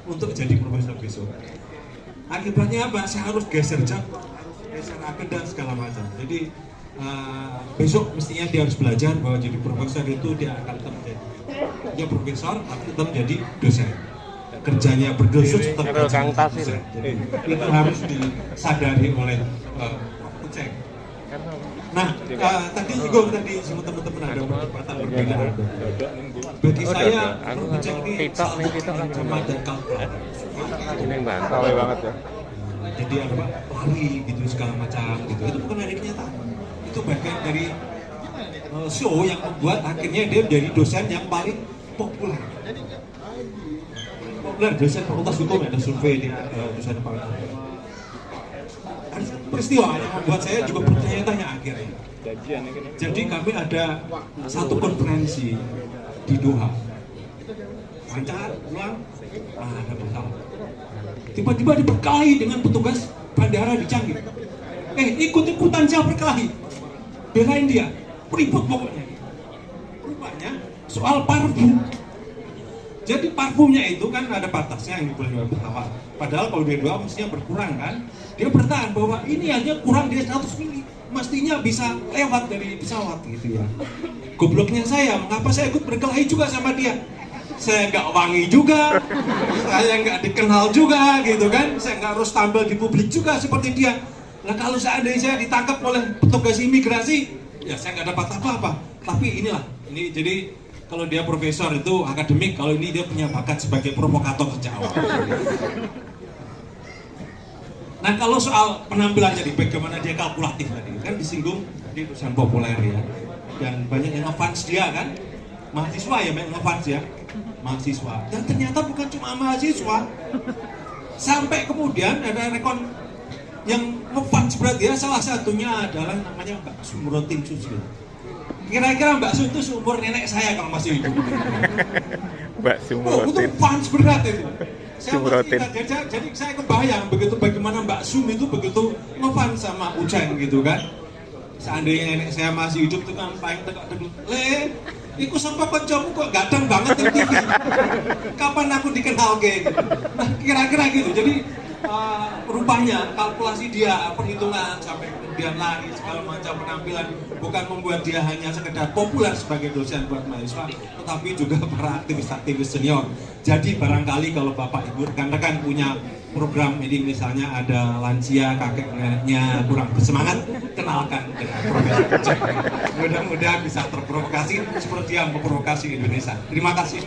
untuk jadi profesor besok. Akibatnya apa? Saya harus geser jam, geser akun dan segala macam. Jadi besok mestinya dia harus belajar bahwa jadi profesor itu dia akan tetap menjadi ya profesor, tapi tetap menjadi dosen. Kerjanya berdosen tetap menjadi dosen. Jadi itu harus disadari oleh Uceng. Nah, tadi juga semua teman-teman ada perdebatan perbedaan. Bagi saya, Uceng ini salah satu ancaman dan kalkulator. Ini bantau banget ya. Jadi apa lari gitu segala macam gitu, itu bukan dari kenyataan, itu bagian dari show yang membuat akhirnya dia menjadi dosen yang paling populer dosen fakultas hukum. Ada survei di dosen paling populer. Ada satu peristiwa yang membuat saya juga bertanya-tanya akhirnya. Jadi kami ada satu konferensi di Doha, lancar pulang, ada masalah. Tiba-tiba diberkelahi dengan petugas bandara di Canggih. Ikut-ikutan saya berkelahi, belain dia, ribut pokoknya. Rupanya soal parfum. Jadi parfumnya itu kan ada batasnya yang boleh bertawar. Padahal kalau dia dua mestinya berkurang kan. Dia bertahan bahwa ini hanya kurang dia 100 mili, mestinya bisa lewat dari pesawat gitu ya. Gobloknya saya, mengapa saya ikut berkelahi juga sama dia? Saya nggak wangi juga, saya nggak dikenal juga gitu kan, saya nggak harus tampil di publik juga seperti dia. Nah kalau seandainya saya ditangkap oleh petugas imigrasi, ya saya nggak dapat apa-apa. Tapi inilah, ini jadi kalau dia profesor itu akademik, kalau ini dia punya bakat sebagai provokator sejak awal. Nah kalau soal penampilan jadi bagaimana dia kalkulatif tadi, kan disinggung di perusahaan populer ya, dan banyak yang ngefans dia kan, mahasiswa ya banyak ngefans ya. Mahasiswa, dan ternyata bukan cuma mahasiswa, sampai kemudian ada rekon yang ngefans berat ya, salah satunya adalah namanya Mbak Sumrotin Susilo. Kira-kira Mbak Su itu seumur nenek saya kalau masih hidup. Mbak Sumrotin. Itu fans berat itu. Sumrotin. Jadi saya kebayang begitu bagaimana Mbak Sum itu begitu ngefans sama Uceng gitu kan. Seandainya nenek saya masih hidup itu kan paling tegak-tegak, iku sampai kancamu kok gadang banget di TV. Kapan aku dikenal kayak gitu? Nah, kira-kira gitu. Jadi rupanya kalkulasi dia, perhitungan sampai kemudian lari segala macam penampilan bukan membuat dia hanya sekedar populer sebagai dosen buat mahasiswa, tetapi juga para aktivis-aktivis senior. Jadi barangkali kalau Bapak Ibu rekan-rekan punya program ini, misalnya ada lansia kakek neneknya kurang bersemangat, kenalkan dengan Profesor Uceng. Mudah-mudahan bisa terprovokasi seperti yang memprovokasi Indonesia. Terima kasih.